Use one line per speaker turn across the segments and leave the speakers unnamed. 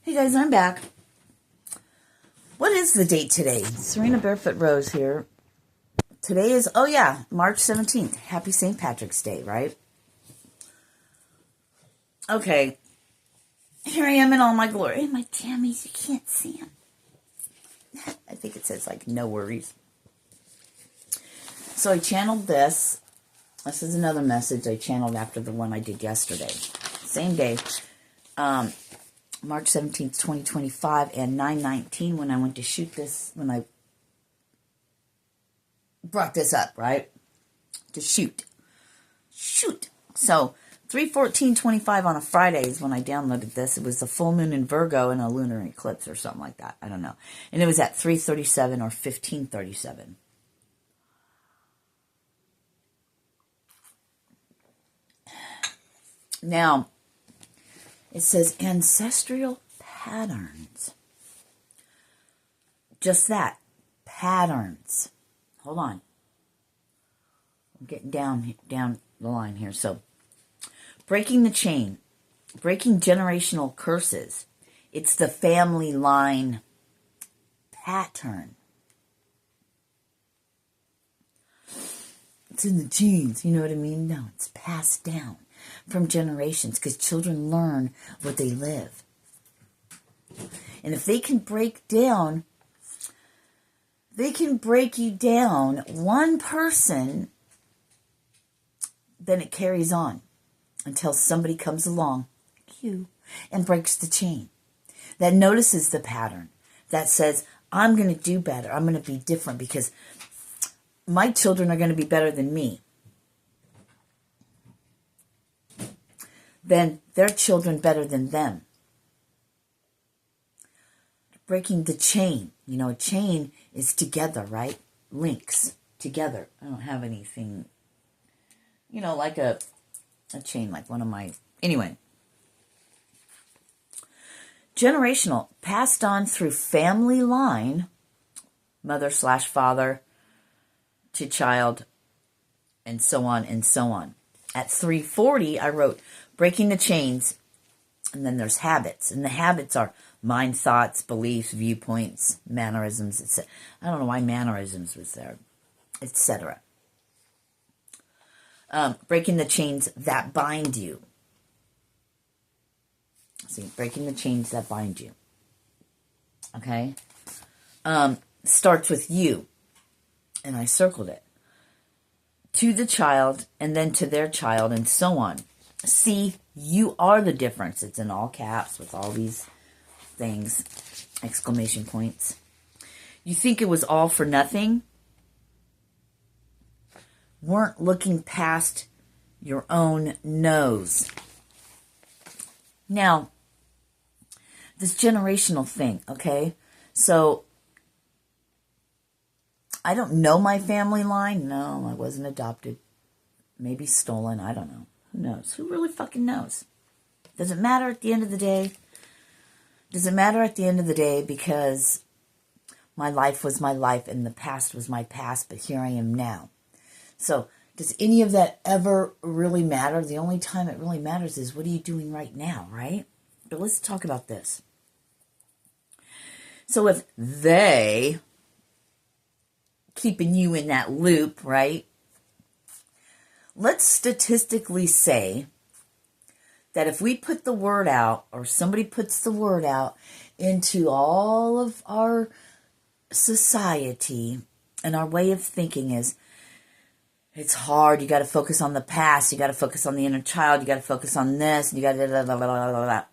Hey guys, I'm back. What is the date today? Serena Barefoot Rose here. Today is, March 17th. Happy St. Patrick's Day, right? Okay. Here I am in all my glory. My jammies, you can't see them. I think it says, no worries. So I channeled this. This is another message I channeled after the one I did yesterday. Same day. March 17th, 2025, and 9/19 when I went to shoot this, when I brought this up, right? To shoot. So, 3/14/25 on a Friday is when I downloaded this. It was the full moon in Virgo and a lunar eclipse or something like that. I don't know. And it was at 3:37 or 15:37. Now, it says ancestral patterns. Just that. Patterns. Hold on. I'm getting down the line here. So, breaking the chain. Breaking generational curses. It's the family line pattern. It's in the genes, you know what I mean? No, it's passed down from generations because children learn what they live. And if they can break you down one person, then it carries on until somebody comes along, like you, and breaks the chain. That notices the pattern. That says, I'm going to do better. I'm going to be different because my children are going to be better than me. Then their children better than them. Breaking the chain. You know, a chain is together, right? Links together. I don't have anything, like a chain, like one of my... Anyway. Generational. Passed on through family line, mother/father to child, and so on and so on. At 3:40, I wrote, breaking the chains, and then there's habits. And the habits are mind, thoughts, beliefs, viewpoints, mannerisms, etc. I don't know why mannerisms was there, etc. Breaking the chains that bind you. See, breaking the chains that bind you. Okay? Starts with you. And I circled it. To the child, and then to their child, and so on. See, you are the difference. It's in all caps with all these things, exclamation points. You think it was all for nothing? Weren't looking past your own nose. Now, this generational thing, okay? So, I don't know my family line. No, I wasn't adopted. Maybe stolen. I don't know. Who knows? Who really fucking knows? Does it matter at the end of the day? Does it matter at the end of the day because my life was my life and the past was my past, but here I am now. So, does any of that ever really matter? The only time it really matters is what are you doing right now, right? But let's talk about this. So if they... keeping you in that loop, right? Let's statistically say that if we put the word out, or somebody puts the word out into all of our society, and our way of thinking is, it's hard, you got to focus on the past, you got to focus on the inner child, you got to focus on this, and you got to...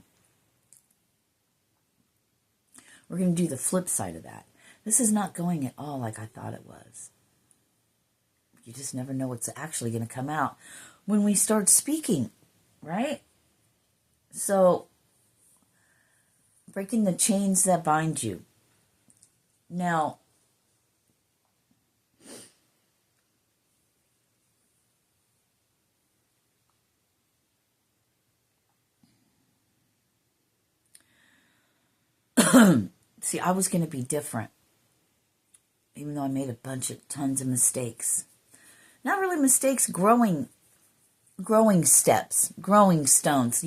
We're going to do the flip side of that. This is not going at all like I thought it was. You just never know what's actually going to come out when we start speaking, right? So, breaking the chains that bind you. Now, see, I was going to be different. Even though I made tons of mistakes. Not really mistakes, growing steps, growing stones,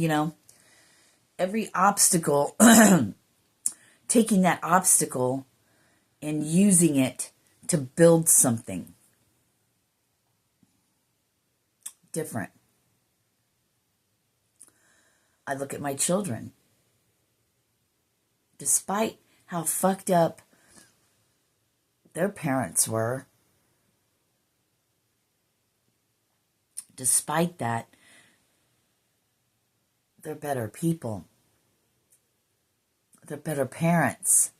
every obstacle, taking that obstacle and using it to build something different. I look at my children. Despite how fucked up their parents were, despite that, they're better people. They're better parents.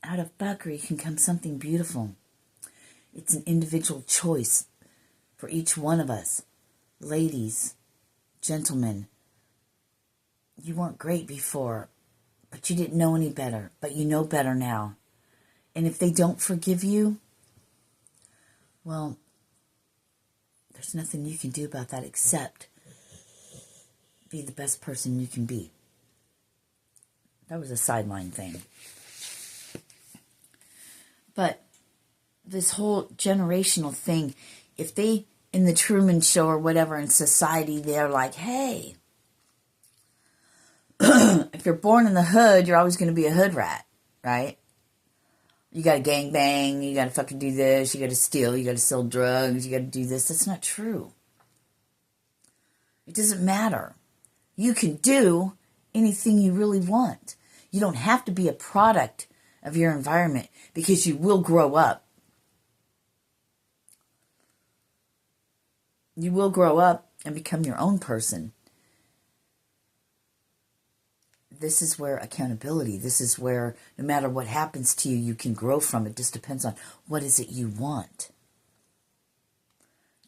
Out of fuckery can come something beautiful. It's an individual choice for each one of us. Ladies, gentlemen, you weren't great before, but you didn't know any better, but you know better now. And if they don't forgive you, well, there's nothing you can do about that except be the best person you can be. That was a sideline thing. But this whole generational thing, if they, in the Truman Show or whatever in society, they're like, hey, if you're born in the hood, you're always going to be a hood rat, right? You got to gang bang, you got to fucking do this, you got to steal, you got to sell drugs, you got to do this. That's not true. It doesn't matter. You can do anything you really want. You don't have to be a product of your environment because you will grow up. You will grow up and become your own person. This is where accountability, this is where no matter what happens to you, you can grow from. It just depends on what is it you want.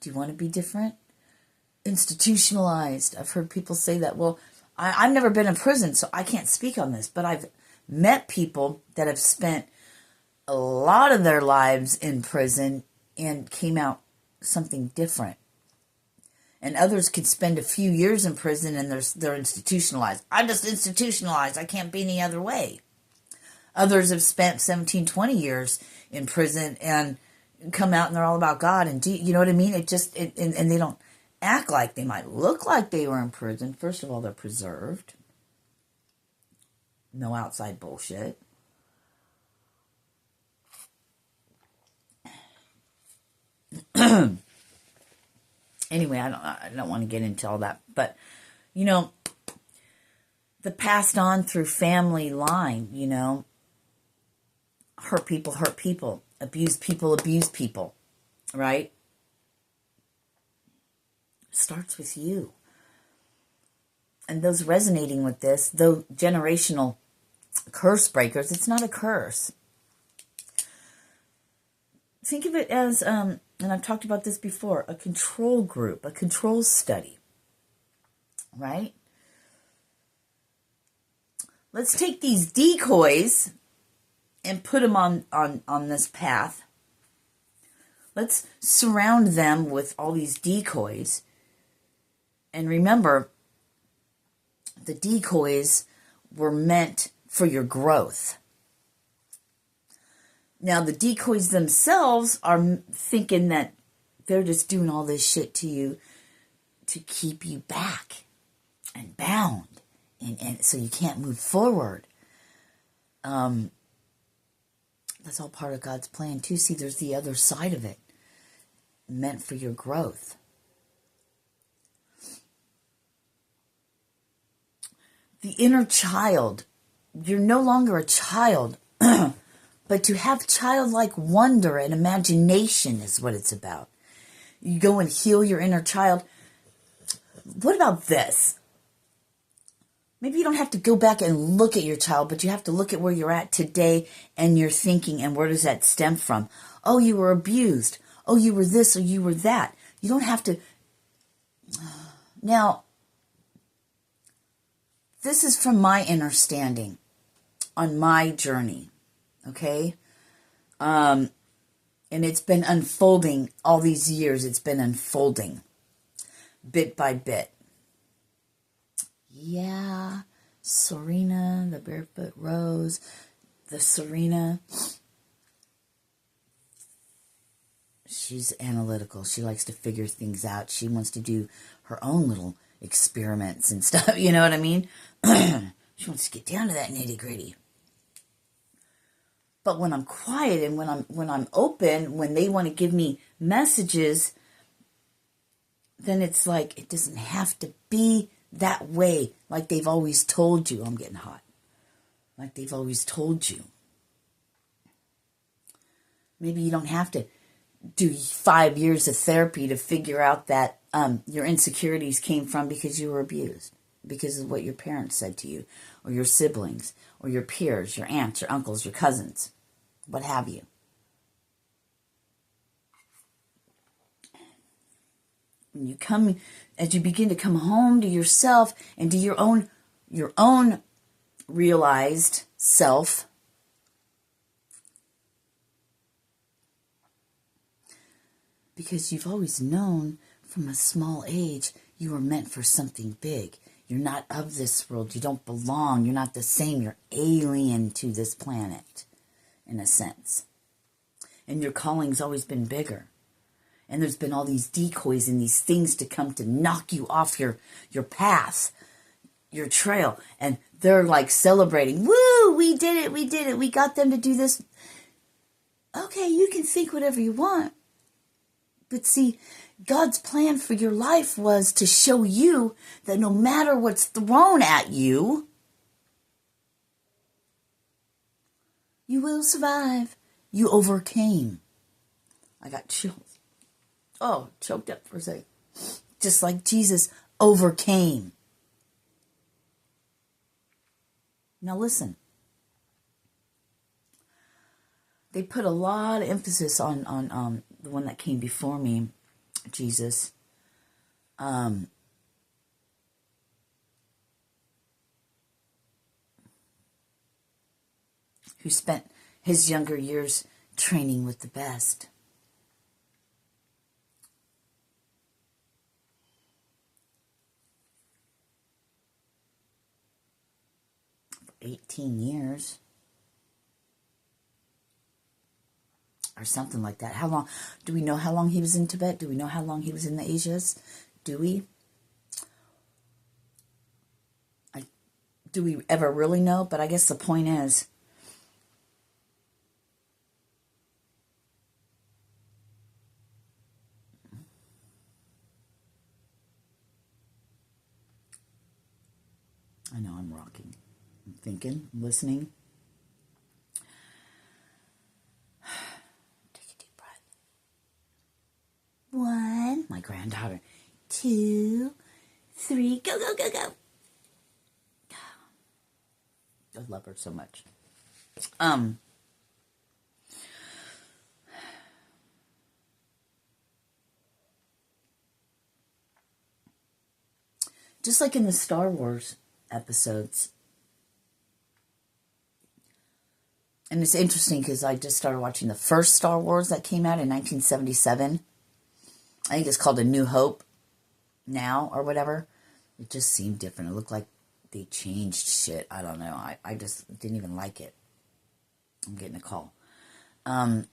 Do you want to be different? Institutionalized. I've heard people say that. Well, I've never been in prison, so I can't speak on this, but I've met people that have spent a lot of their lives in prison and came out something different. And others could spend a few years in prison and they're institutionalized. I'm just institutionalized. I can't be any other way. Others have spent 17, 20 years in prison and come out and they're all about God. And you know what I mean? And they don't act like they might look like they were in prison. First of all, they're preserved. No outside bullshit. Anyway, I don't want to get into all that. But, you know, the passed on through family line, you know, hurt people, abuse people, right? Starts with you. And those resonating with this, though generational curse breakers, it's not a curse. Think of it as, and I've talked about this before, a control group, a control study, right? Let's take these decoys and put them on this path. Let's surround them with all these decoys. And remember, the decoys were meant for your growth. Now, the decoys themselves are thinking that they're just doing all this shit to you to keep you back and bound, and so you can't move forward. That's all part of God's plan, too. See, there's the other side of it, meant for your growth. The inner child, you're no longer a child, but to have childlike wonder and imagination is what it's about. You go and heal your inner child. What about this? Maybe you don't have to go back and look at your child, but you have to look at where you're at today and your thinking, and where does that stem from? Oh, you were abused. Oh, you were this or you were that. You don't have to. Now, this is from my understanding on my journey, okay? And it's been unfolding all these years. It's been unfolding bit by bit. Yeah, Sirena, the Barefoot Rose, the Sirena. She's analytical. She likes to figure things out. She wants to do her own little experiments and stuff. You know what I mean? She wants to get down to that nitty gritty. But when I'm quiet and when I'm open, when they want to give me messages, then it's like it doesn't have to be that way, like they've always told you. I'm getting hot. Like they've always told you. Maybe you don't have to do 5 years of therapy to figure out that your insecurities came from because you were abused, because of what your parents said to you, or your siblings, or your peers, your aunts, your uncles, your cousins, what have you. When you come, as you begin to come home to yourself and to your own realized self, because you've always known from a small age you were meant for something big. You're not of this world. You don't belong. You're not the same. You're alien to this planet, in a sense. And your calling's always been bigger. And there's been all these decoys and these things to come to knock you off your path, your trail. And they're like celebrating. Woo, we did it, we did it. We got them to do this. Okay, you can think whatever you want. But see, God's plan for your life was to show you that no matter what's thrown at you, you will survive. You overcame. I got chills. Oh, choked up for a second. Just like Jesus overcame. Now listen. They put a lot of emphasis on the one that came before me, Jesus. Who spent his younger years training with the best. For 18 years. Or something like that. How long? Do we know how long he was in Tibet? Do we know how long he was in the Asias? Do we? Do we ever really know? But I guess the point is, I know I'm rocking. I'm thinking, I'm listening. Take a deep breath. 1, my granddaughter. 2, 3, go, go, go, go. I love her so much. Just like in the Star Wars episodes. And it's interesting because I just started watching the first Star Wars that came out in 1977. I think it's called A New Hope now or whatever. It just seemed different. It looked like they changed shit. I don't know. I just didn't even like it. I'm getting a call. But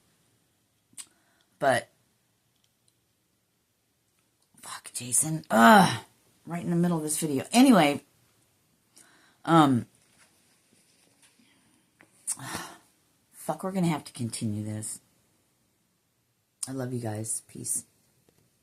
fuck, Jason. Right in the middle of this video. Anyway, fuck, we're gonna have to continue this. I love you guys. Peace.